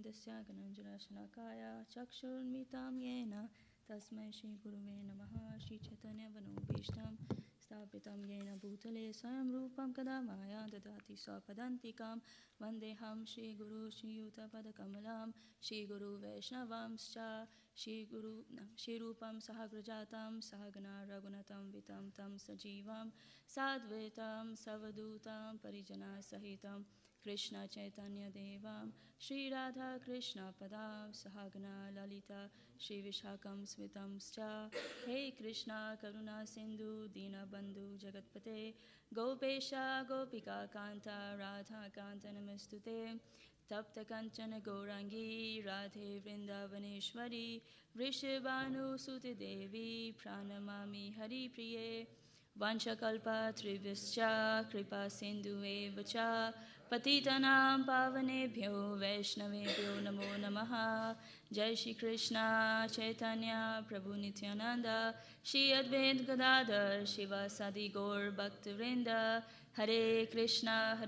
Dasya Gananjala Shalakaya Chakshurmitam Yena Tasmai Shri Guruve Namaha Shri Chaitanya Vanobhishtam Stapitam Yena Bhutale Swayam Rupam Kadamaya Dadati Swapadantikam Vandeham Shri Guru Shri Yuta Padakamalam Shri Guru Vaishnavamscha Shri Rupam Sahagrajatam Sahagana Ragunatam Vitam Tam Sajivam Sadvetam Savadutam Parijana Sahitam Krishna Chaitanya Devam Shri Radha Krishna Padam Sahagana Lalita Shri Vishakam Smitamscha Hey Krishna Karuna Sindhu Dina Bandhu Jagatpate Gopesha Gopika Kanta Radha Kanta Namastute Tapta Kanchana Gaurangi Radhe Vrindavaneshwari Vrishabhanu Suti Devi Pranamami Hari Priye Vanchakalpa Trivischa Kripa Sindhu Evacha Patitanam Pavanebhyo Vaishnavebhyo Namo Namaha Jai Shri Krishna Chaitanya Prabhu Nityananda Shri Advaita Gadadhar Shivasadi Gaur Bhaktivinoda Hare Krishna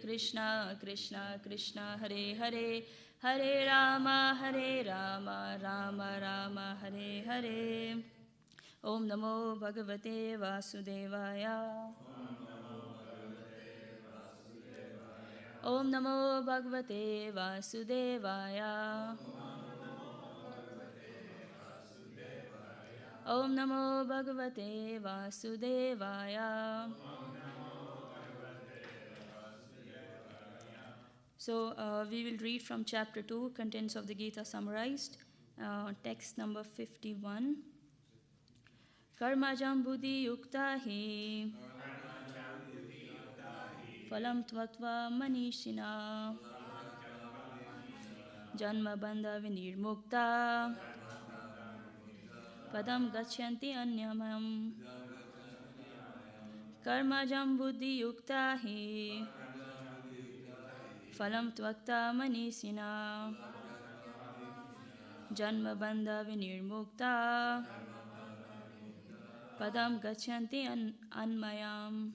Krishna Krishna Hare Hare Hare Rama Rama Rama Hare Hare Om Namo Bhagavate Vasudevaya Om Namo Bhagavate Vasudevaya Om Namo Bhagavate Vasudevaya. So we will read from chapter 2, contents of the Gita summarized, text number 51. Karmajam buddhi yukta hi Phalam tvaktva manishina Janma bandha vinirmukta Padam gachanti anyamam Karmajam buddhi yukta hi Phalam tvakta manishina Janma bandha vinirmukta Padam gachanti anmayam.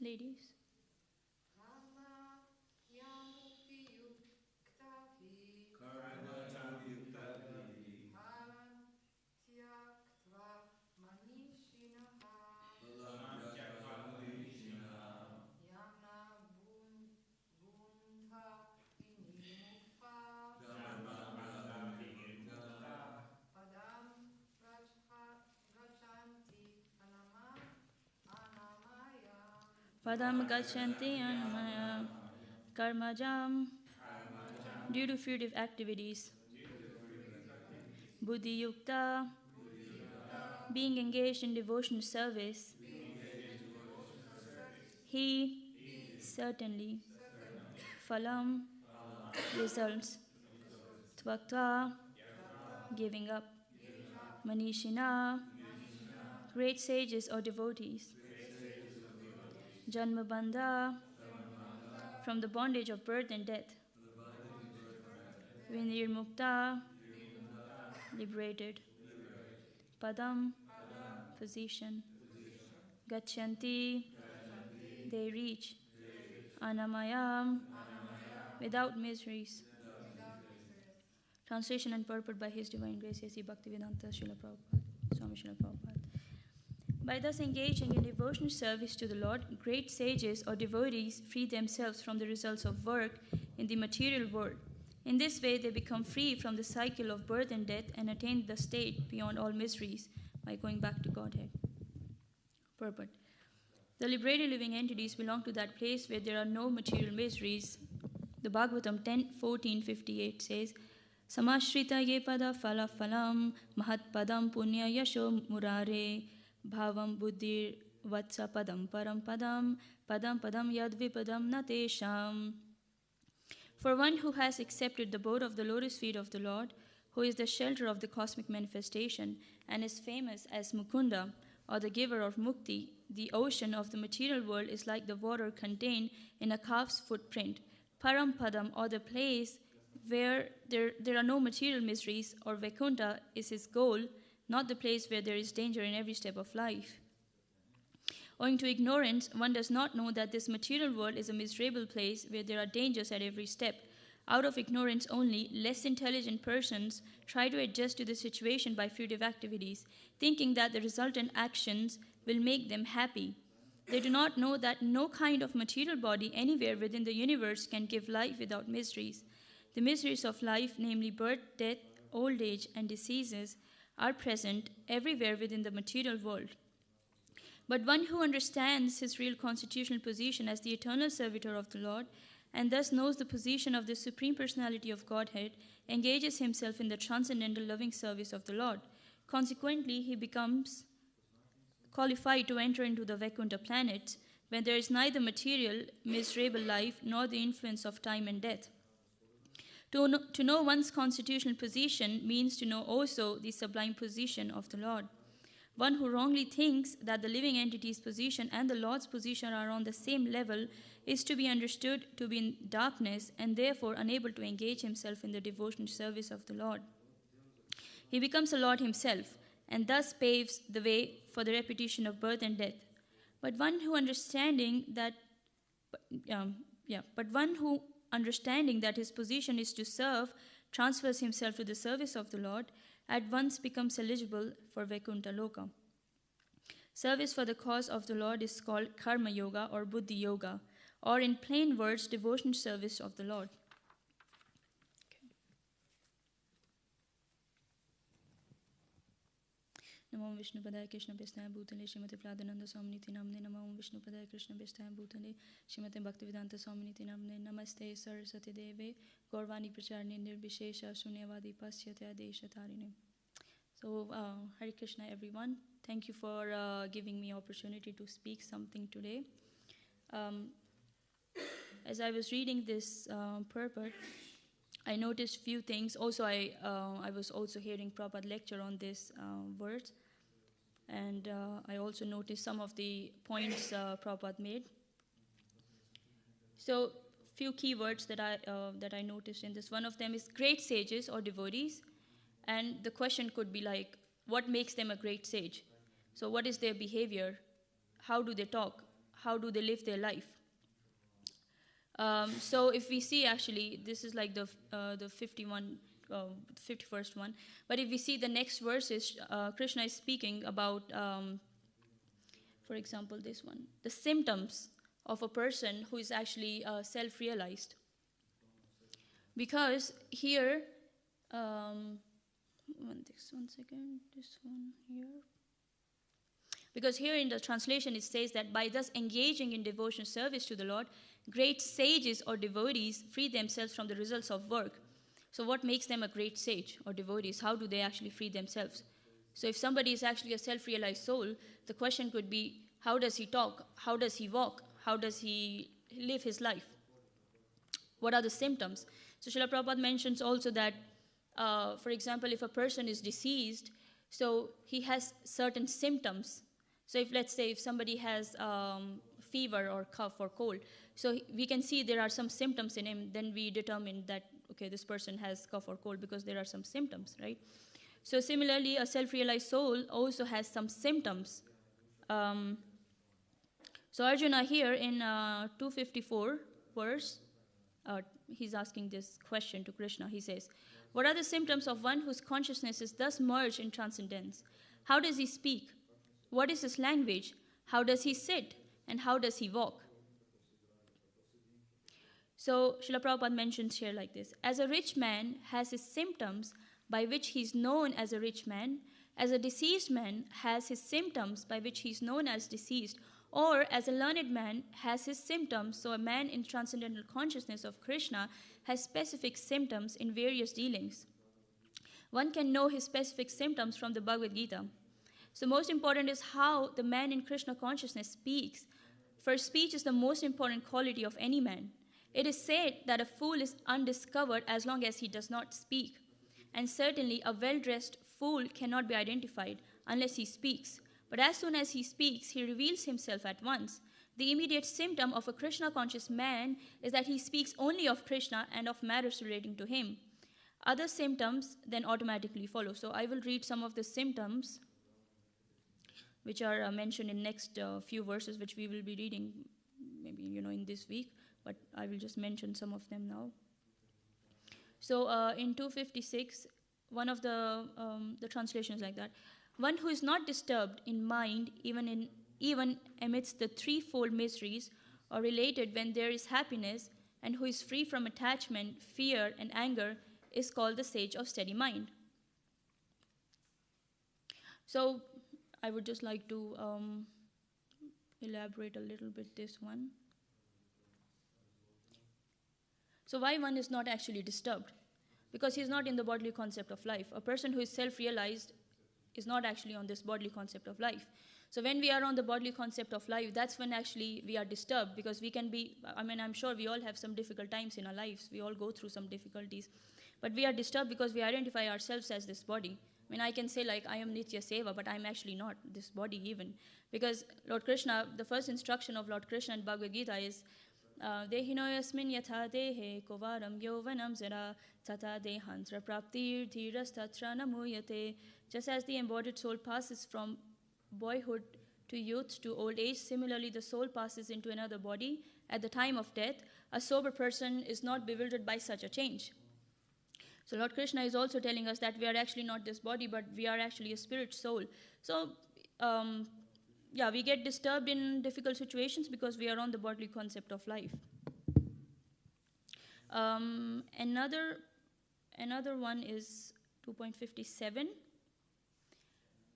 Ladies. Padam gachanti anmaya karmajam due to fruitive activities. Buddhi yukta being engaged in devotional service. He certainly. Phalam results. Tvaktva giving up. Manishina great sages or devotees. Janma bandha from the bondage of birth and death. Vinirmukta liberated. Padam physician. Gachanti they reach. Anamayam without miseries. Translation and purport by His Divine Grace A.C. Bhaktivedanta Srila Prabhupada, Swami Srila Prabhupada. By thus engaging in devotional service to the Lord, great sages or devotees free themselves from the results of work in the material world. In this way, they become free from the cycle of birth and death and attain the state beyond all miseries by going back to Godhead. Purport. The liberated living entities belong to that place where there are no material miseries. The Bhagavatam 10:14-58 says, Samashritaye pada phala phalam mahat padam punya yasho murare bhavam buddhir vatsa padam param padam padam padam yad vipadam natesham. For one who has accepted the abode of the lotus feet of the Lord, who is the shelter of the cosmic manifestation and is famous as Mukunda, or the giver of mukti, the ocean of the material world is like the water contained in a calf's footprint. Parampadam, or the place where there are no material miseries, or Vaikuntha is his goal, not the place where there is danger in every step of life. Owing to ignorance, one does not know that this material world is a miserable place where there are dangers at every step. Out of ignorance only, less intelligent persons try to adjust to the situation by fruitive activities, thinking that the resultant actions will make them happy. They do not know that no kind of material body anywhere within the universe can give life without miseries. The miseries of life, namely birth, death, old age, and diseases, are present everywhere within the material world. But one who understands his real constitutional position as the eternal servitor of the Lord, and thus knows the position of the Supreme Personality of Godhead, engages himself in the transcendental loving service of the Lord. Consequently, he becomes qualified to enter into the Vaikuntha planet, when there is neither material, miserable life, nor the influence of time and death. To know one's constitutional position means to know also the sublime position of the Lord. One who wrongly thinks that the living entity's position and the Lord's position are on the same level is to be understood to be in darkness and therefore unable to engage himself in the devotional service of the Lord. He becomes a Lord himself and thus paves the way for the repetition of birth and death. But one who understanding that his position is to serve, transfers himself to the service of the Lord, at once becomes eligible for Vaikuntha Loka. Service for the cause of the Lord is called karma yoga or buddhi yoga, or in plain words, devotional service of the Lord. Namo Vishnu Padaya Krishna Pestaya Bhutale Srimati Pradhananda Swaminiti Namne Namo Vishnu Padaya Krishna Pestaya Bhutale Srimati Bhaktivedanta Swaminiti Namne Namaste Saraswati Deve Gaurvani Pracharni Nirvishesha Sunyavadi Pasyatya Desha Tarine. So, Hare Krishna everyone. Thank you for giving me opportunity to speak something today. As I was reading this purport, I noticed few things. Also, I was also hearing Prabhupada lecture on this words, and I also noticed some of the points Prabhupada made. So, few key words that I noticed in this. One of them is great sages or devotees, and the question could be like, what makes them a great sage? So, what is their behavior? How do they talk? How do they live their life? So if we see, actually, this is like the 51st one. But if we see the next verses, Krishna is speaking about, for example, this one, the symptoms of a person who is actually self-realized. Because here, one second, this one here. Because here in the translation it says that by thus engaging in devotional service to the Lord, great sages or devotees free themselves from the results of work. So what makes them a great sage or devotees? How do they actually free themselves? So if somebody is actually a self-realized soul, the question could be, how does he talk? How does he walk? How does he live his life? What are the symptoms? So Srila Prabhupada mentions also that, for example, if a person is deceased, so he has certain symptoms. So let's say if somebody has fever or cough or cold, so we can see there are some symptoms in him, then we determine that, okay, this person has cough or cold because there are some symptoms, right? So similarly, a self-realized soul also has some symptoms. So Arjuna here in 254 verse, he's asking this question to Krishna. He says, what are the symptoms of one whose consciousness is thus merged in transcendence? How does he speak? What is his language? How does he sit? And how does he walk? So Srila Prabhupada mentions here like this. As a rich man has his symptoms by which he is known as a rich man, as a deceased man has his symptoms by which he is known as deceased, or as a learned man has his symptoms, so a man in transcendental consciousness of Krishna has specific symptoms in various dealings. One can know his specific symptoms from the Bhagavad Gita. So most important is how the man in Krishna consciousness speaks. For speech is the most important quality of any man. It is said that a fool is undiscovered as long as he does not speak. And certainly a well-dressed fool cannot be identified unless he speaks. But as soon as he speaks, he reveals himself at once. The immediate symptom of a Krishna-conscious man is that he speaks only of Krishna and of matters relating to him. Other symptoms then automatically follow. So I will read some of the symptoms which are mentioned in next few verses, which we will be reading maybe in this week, but I will just mention some of them now. So in 256, one of the translations like that. One who is not disturbed in mind, even amidst the threefold miseries, or related when there is happiness, and who is free from attachment, fear, and anger, is called the sage of steady mind. So I would just like to elaborate a little bit this one. So why one is not actually disturbed? Because he is not in the bodily concept of life. A person who is self-realized is not actually on this bodily concept of life. So when we are on the bodily concept of life, that's when actually we are disturbed, because we can be, I'm sure we all have some difficult times in our lives. We all go through some difficulties. But we are disturbed because we identify ourselves as this body. I can say like I am Nitya Seva, but I'm actually not this body even. Because Lord Krishna, the first instruction of Lord Krishna in Bhagavad Gita is Dehino yasmin yatha dehe kovaram yovanam zara tata dehantra praptir dhirastatra namuyate. Just as the embodied soul passes from boyhood to youth to old age, similarly the soul passes into another body at the time of death. A sober person is not bewildered by such a change. So Lord Krishna is also telling us that we are actually not this body, but we are actually a spirit soul. So we get disturbed in difficult situations because we are on the bodily concept of life. Another one is 2.57.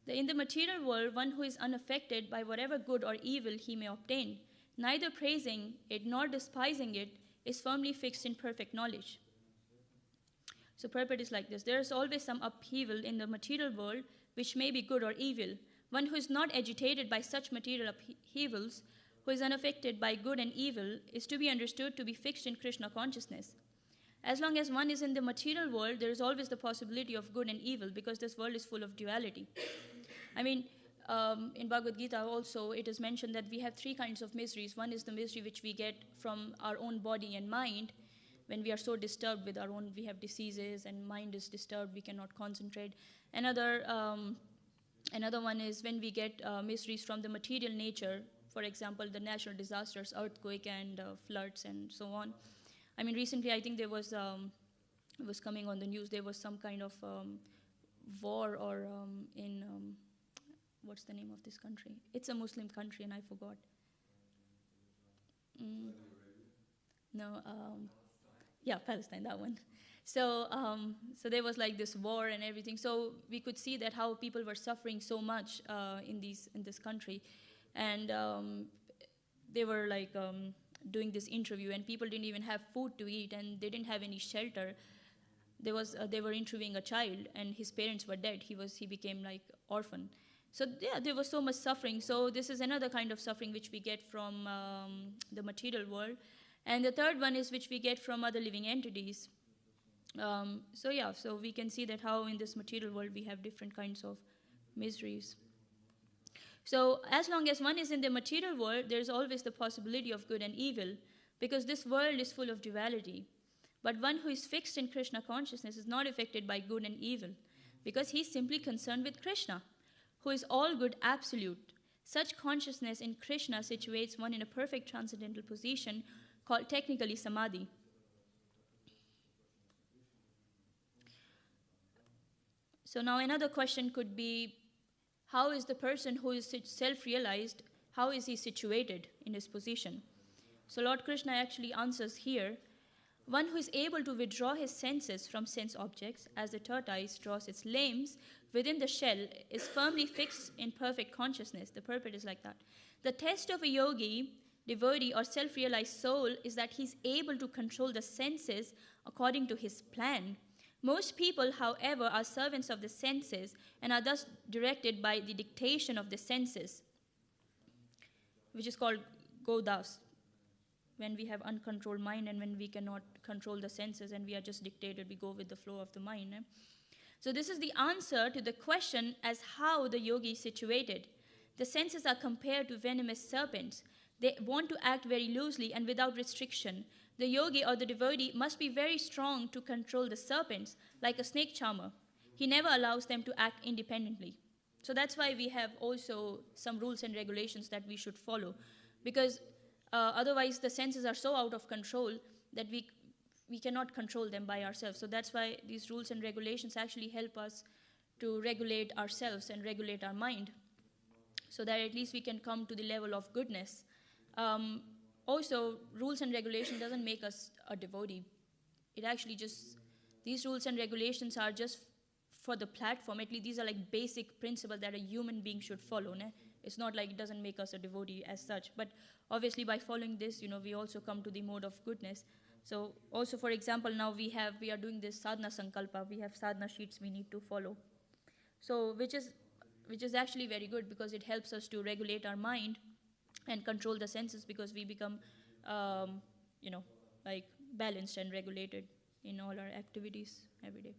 In the material world, one who is unaffected by whatever good or evil he may obtain, neither praising it nor despising it, is firmly fixed in perfect knowledge. So purport is like this. There is always some upheaval in the material world, which may be good or evil. One who is not agitated by such material upheavals, who is unaffected by good and evil, is to be understood to be fixed in Krishna consciousness. As long as one is in the material world, there is always the possibility of good and evil, because this world is full of duality. In Bhagavad Gita also, it is mentioned that we have three kinds of miseries. One is the misery which we get from our own body and mind. When we are so disturbed with our own, we have diseases and mind is disturbed, we cannot concentrate. Another one is when we get miseries from the material nature, for example, the natural disasters, earthquake and floods and so on. Recently I think there was, it was coming on the news, there was some kind of war or what's the name of this country? It's a Muslim country and I forgot. Palestine, that one. So there was like this war and everything. So we could see that how people were suffering so much in this country, and they were like doing this interview, and people didn't even have food to eat, and they didn't have any shelter. They were interviewing a child, and his parents were dead. He became like orphan. So there was so much suffering. So this is another kind of suffering which we get from the material world. And the third one is which we get from other living entities. So we can see that how in this material world we have different kinds of miseries. So as long as one is in the material world, there is always the possibility of good and evil, because this world is full of duality. But one who is fixed in Krishna consciousness is not affected by good and evil, because he is simply concerned with Krishna, who is all good absolute. Such consciousness in Krishna situates one in a perfect transcendental position, called technically samadhi. So now another question could be, how is the person who is self-realized, how is he situated in his position? So Lord Krishna actually answers here, one who is able to withdraw his senses from sense objects, as the tortoise draws its limbs within the shell, is firmly fixed in perfect consciousness. The purport is like that. The test of a yogi, devotee, or self-realized soul is that he's able to control the senses according to his plan. Most people, however, are servants of the senses and are thus directed by the dictation of the senses, which is called godas, when we have uncontrolled mind and when we cannot control the senses and we are just dictated, we go with the flow of the mind. So this is the answer to the question as how the yogi is situated. The senses are compared to venomous serpents. They want to act very loosely and without restriction. The yogi or the devotee must be very strong to control the serpents, like a snake charmer. He never allows them to act independently. So that's why we have also some rules and regulations that we should follow, because otherwise the senses are so out of control that we cannot control them by ourselves. So that's why these rules and regulations actually help us to regulate ourselves and regulate our mind, so that at least we can come to the level of goodness. Also, rules and regulation doesn't make us a devotee. It actually just, these rules and regulations are just for the platform. At least these are like basic principles that a human being should follow. Ne? It's not like it doesn't make us a devotee as such. But obviously by following this, we also come to the mode of goodness. So also, for example, now we are doing this sadhana sankalpa. We have sadhana sheets we need to follow. So which is actually very good, because it helps us to regulate our mind and control the senses, because we become, like balanced and regulated in all our activities every day.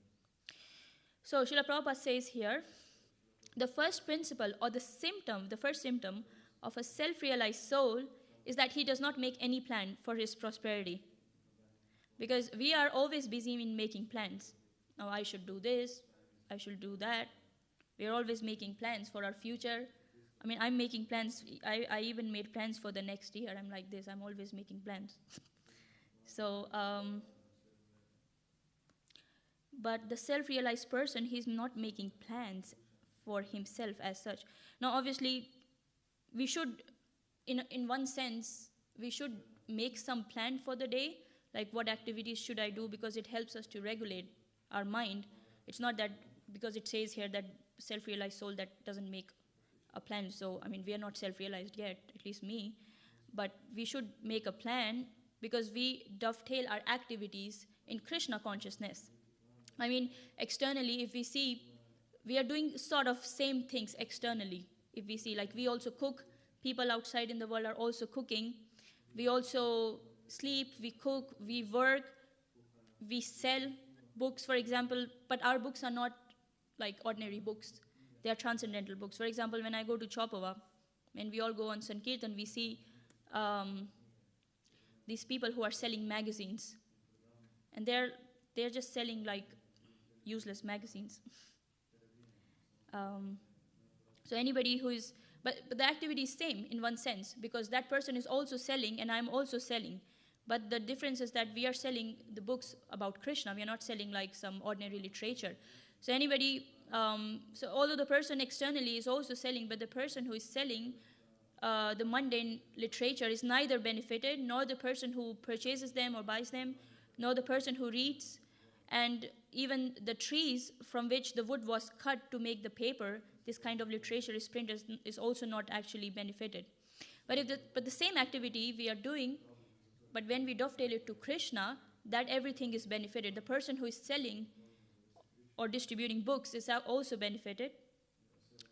So Srila Prabhupada says here, the first principle or the first symptom of a self-realized soul is that he does not make any plan for his prosperity. Because we are always busy in making plans. Now I should do this, I should do that. We are always making plans for our future. I mean, I'm making plans. I even made plans for the next year. I'm like this. I'm always making plans. So, but the self-realized person, he's not making plans for himself as such. Now, obviously, we should, in one sense, we should make some plan for the day, like what activities should I do, because it helps us to regulate our mind. It's not that because it says here that self-realized soul that doesn't make a plan. So, I mean, we are not self-realized yet, at least me, but we should make a plan because we dovetail our activities in Krishna consciousness. I mean, externally, if we see, we are doing sort of same things externally. If we see, like we also cook, people outside in the world are also cooking. We also sleep, we cook, we work, we sell books, for example, but our books are not like ordinary books. They are transcendental books. For example, when I go to Chopava, when we all go on Sankirtan, we see these people who are selling magazines. And they're just selling like useless magazines. So anybody who is, but the activity is same in one sense, because that person is also selling and I'm also selling. But the difference is that we are selling the books about Krishna. We are not selling like some ordinary literature. So anybody, so although the person externally is also selling, but the person who is selling the mundane literature is neither benefited, nor the person who purchases them or buys them, nor the person who reads. And even the trees from which the wood was cut to make the paper, this kind of literature is printed, is also not actually benefited. But the same activity we are doing, but when we dovetail it to Krishna, that everything is benefited. The person who is selling or distributing books is also benefited.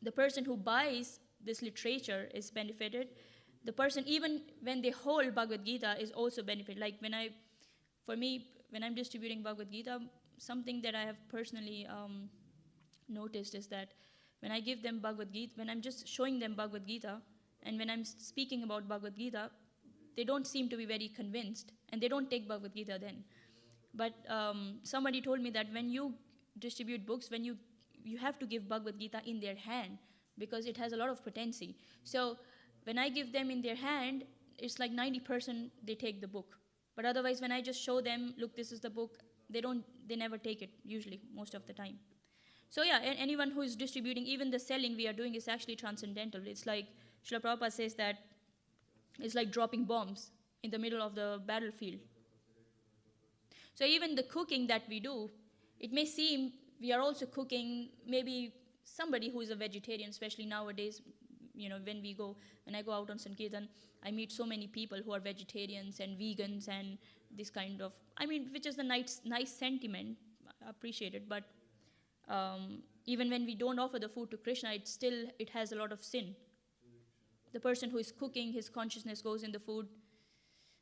The person who buys this literature is benefited. The person, even when they hold Bhagavad Gita, is also benefited. Like when I'm distributing Bhagavad Gita, something that I have personally noticed is that when I give them Bhagavad Gita, when I'm just showing them Bhagavad Gita, and when I'm speaking about Bhagavad Gita, they don't seem to be very convinced, and they don't take Bhagavad Gita then. But somebody told me that when you distribute books, when you have to give Bhagavad Gita in their hand, because it has a lot of potency. So when I give them in their hand, it's like 90% they take the book. But otherwise, when I just show them, look, this is the book, they never take it, usually, most of the time. So yeah, anyone who is distributing, even the selling we are doing is actually transcendental. It's like, Srila Prabhupada says that it's like dropping bombs in the middle of the battlefield. So even the cooking that we do, it may seem we are also cooking, maybe somebody who is a vegetarian, especially nowadays, when I go out on Sankirtan, I meet so many people who are vegetarians and vegans and this kind of, which is a nice sentiment. appreciated, but even when we don't offer the food to Krishna, it has a lot of sin. The person who is cooking, his consciousness goes in the food,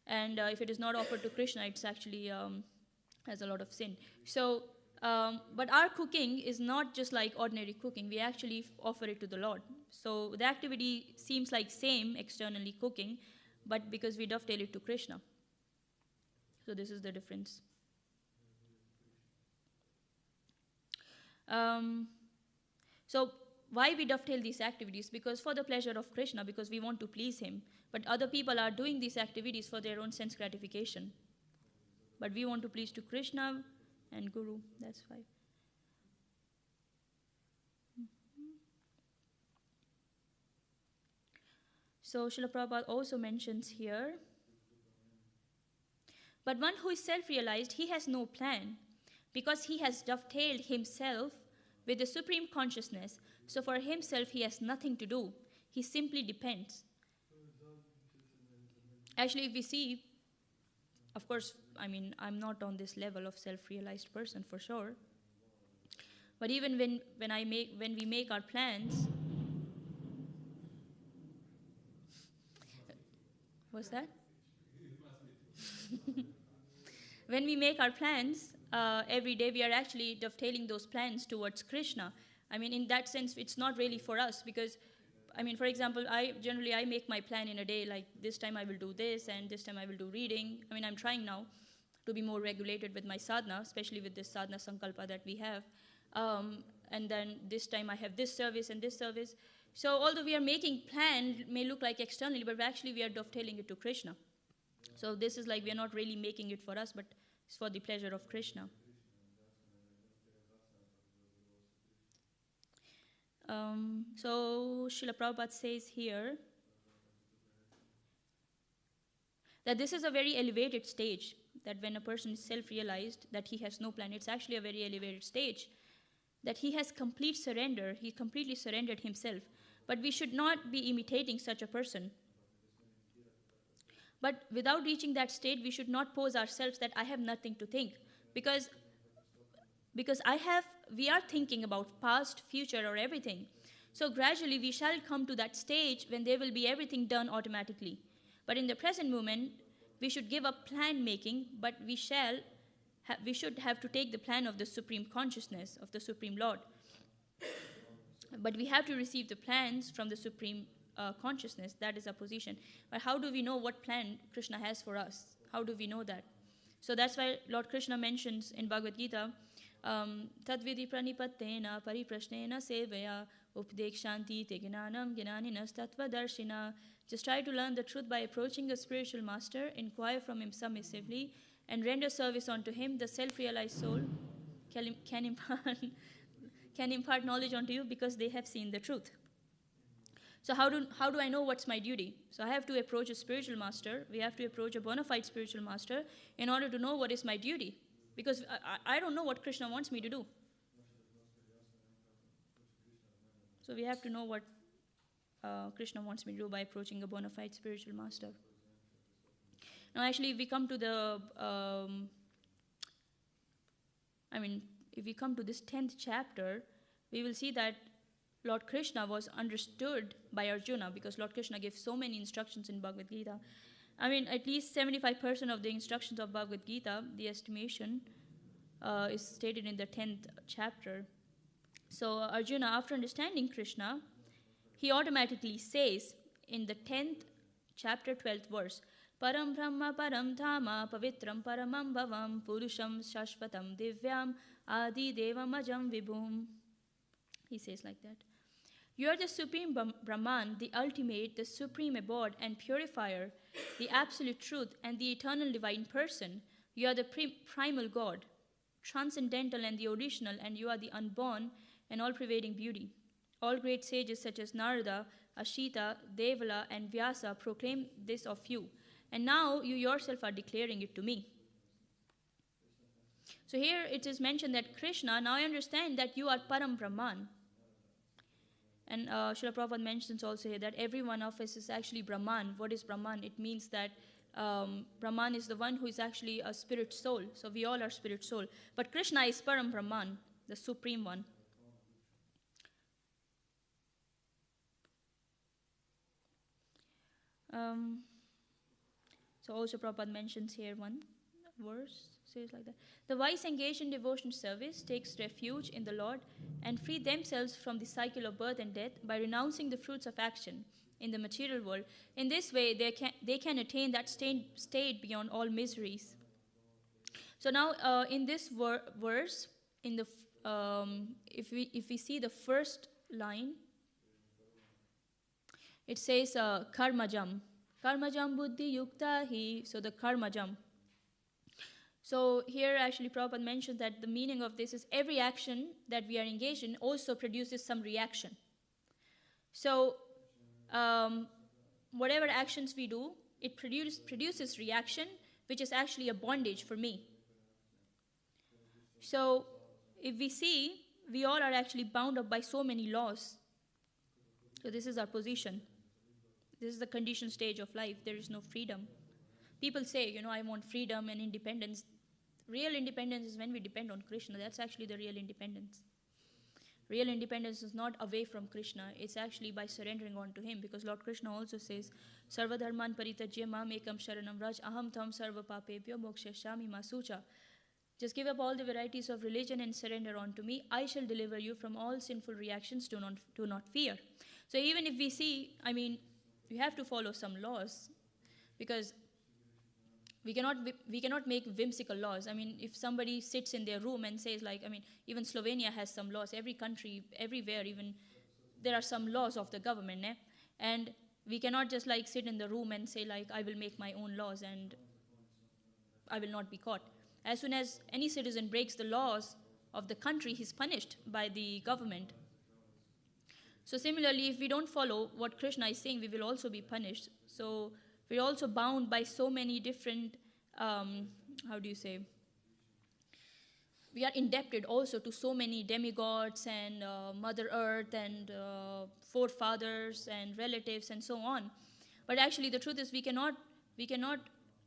and if it is not offered to Krishna, it's actually has a lot of sin. So, but our cooking is not just like ordinary cooking. We actually offer it to the Lord. So the activity seems like same externally cooking, but because we dovetail it to Krishna. So this is the difference. So why we dovetail these activities? Because for the pleasure of Krishna, because we want to please him. But other people are doing these activities for their own sense gratification. But we want to please to Krishna and Guru. That's why. So Srila Prabhupada also mentions here, but one who is self-realized, he has no plan, because he has dovetailed himself with the Supreme Consciousness. So for himself, he has nothing to do. He simply depends. Actually, if we see, of course, I mean, I'm not on this level of self-realized person for sure. But even when we make our plans, what's that? When we make our plans, every day we are actually dovetailing those plans towards Krishna. I mean, in that sense, it's not really for us because, I mean, for example, I make my plan in a day, like this time I will do this and this time I will do reading. I mean, I'm trying now to be more regulated with my sadhana, especially with this sadhana sankalpa that we have. And then this time I have this service and this service. So although we are making plan, may look like externally, but actually we are dovetailing it to Krishna. So this is like we are not really making it for us, but it's for the pleasure of Krishna. So Srila Prabhupada says here that this is a very elevated stage, that when a person is self-realized, that he has no plan, it's actually a very elevated stage, that he has complete surrender, he completely surrendered himself. But we should not be imitating such a person. But without reaching that state, we should not pose ourselves that I have nothing to think. Because we are thinking about past, future, or everything. So gradually we shall come to that stage when there will be everything done automatically. But in the present moment, we should give up plan making, but we should have to take the plan of the Supreme Consciousness, of the Supreme Lord. But we have to receive the plans from the Supreme Consciousness. That is our position. But how do we know what plan Krishna has for us? How do we know that? So that's why Lord Krishna mentions in Bhagavad Gita, Tadvidi pranipattena pariprashnena sevaya updekshanti te gnanam gnaninas tattva darshina. Just try to learn the truth by approaching a spiritual master, inquire from him submissively, and render service unto him. The self-realized soul can impart knowledge unto you because they have seen the truth. So how do I know what's my duty? So I have to approach a spiritual master. We have to approach a bona fide spiritual master in order to know what is my duty. Because I don't know what Krishna wants me to do. So we have to know what Krishna wants me to do by approaching a bona fide spiritual master. Now actually if we come to if we come to this 10th chapter, we will see that Lord Krishna was understood by Arjuna because Lord Krishna gives so many instructions in Bhagavad Gita. I mean, at least 75% of the instructions of Bhagavad Gita, the estimation, is stated in the 10th chapter. So Arjuna, after understanding Krishna, he automatically says in the 10th chapter, 12th verse, Param Brahma Param Dhama Pavitram Paramam Bhavam Purusham Shashvatam Divyam Adi Devam Ajam Vibhum. He says like that. You are the Supreme Brahman, the ultimate, the supreme abode and purifier, the absolute truth and the eternal divine person. You are the primal God, transcendental and the original, and you are the unborn and all-pervading beauty. All great sages such as Narada, Ashita, Devala and Vyasa proclaim this of you. And now you yourself are declaring it to me. So here it is mentioned that Krishna, now I understand that you are Param Brahman. And Srila Prabhupada mentions also here that every one of us is actually Brahman. What is Brahman? It means that Brahman is the one who is actually a spirit soul. So we all are spirit soul. But Krishna is Param Brahman, the supreme one. So also Prabhupada mentions here one verse, says like that. The wise engaged in devotional service takes refuge in the Lord and free themselves from the cycle of birth and death by renouncing the fruits of action in the material world. In this way, they can attain that state beyond all miseries. So now in this verse, in the if we see the first line, it says karmajam. Karmajam buddhi yukta hi. So the karmajam. So here actually Prabhupada mentioned that the meaning of this is every action that we are engaged in also produces some reaction. So whatever actions we do, it produces reaction, which is actually a bondage for me. So if we see, we all are actually bound up by so many laws. So this is our position. This is the conditioned stage of life. There is no freedom. People say, I want freedom and independence. Real independence is when we depend on Krishna. That's actually the real independence. Real independence is not away from Krishna. It's actually by surrendering on to him. Because Lord Krishna also says, Sarva dharman paritajya mam ekam sharanam raj aham tam sarva papebhyo mokshayami masucha. Just give up all the varieties of religion and surrender on to me. I shall deliver you from all sinful reactions. Do not fear. So even if we see, we have to follow some laws, because we cannot make whimsical laws. If somebody sits in their room and says even Slovenia has some laws. Every country, everywhere, even there are some laws of the government, and we cannot just sit in the room and say I will make my own laws and I will not be caught. As soon as any citizen breaks the laws of the country, he's punished by the government. So similarly, if we don't follow what Krishna is saying, we will also be punished. So we're also bound by so many different, we are indebted also to so many demigods and Mother Earth and forefathers and relatives and so on. But actually the truth is we cannot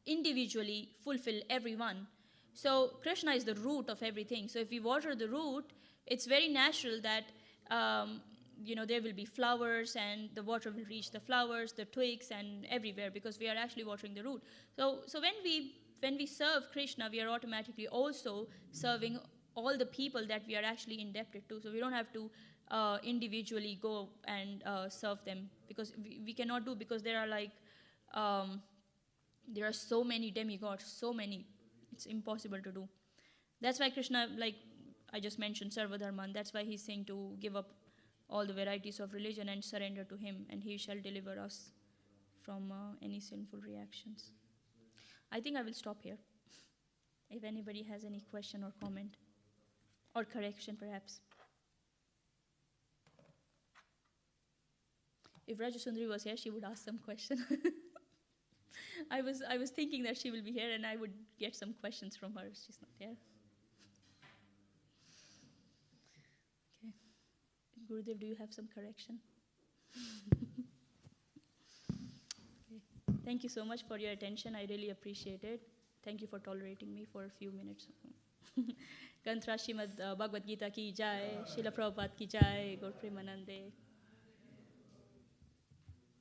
individually fulfill everyone. So Krishna is the root of everything. So if we water the root, it's very natural that there will be flowers and the water will reach the flowers, the twigs, and everywhere, because we are actually watering the root. So when we serve Krishna, we are automatically also serving all the people that we are actually indebted to. So we don't have to individually go and serve them, because we cannot do, because there are so many demigods, so many. It's impossible to do. That's why Krishna, I just mentioned, Sarva Dharman, that's why he's saying to give up all the varieties of religion and surrender to him, and he shall deliver us from any sinful reactions. I think I will stop here. If anybody has any question or comment, or correction perhaps. If Rajasundari was here, she would ask some question. I was thinking that she will be here and I would get some questions from her. She's not here. Okay. Gurudev, do you have some correction? Okay. Thank you so much for your attention. I really appreciate it. Thank you for tolerating me for a few minutes. Gantra Srimad Bhagavad Gita ki jai, Srila Prabhupada ki jai, Gaur Premanande.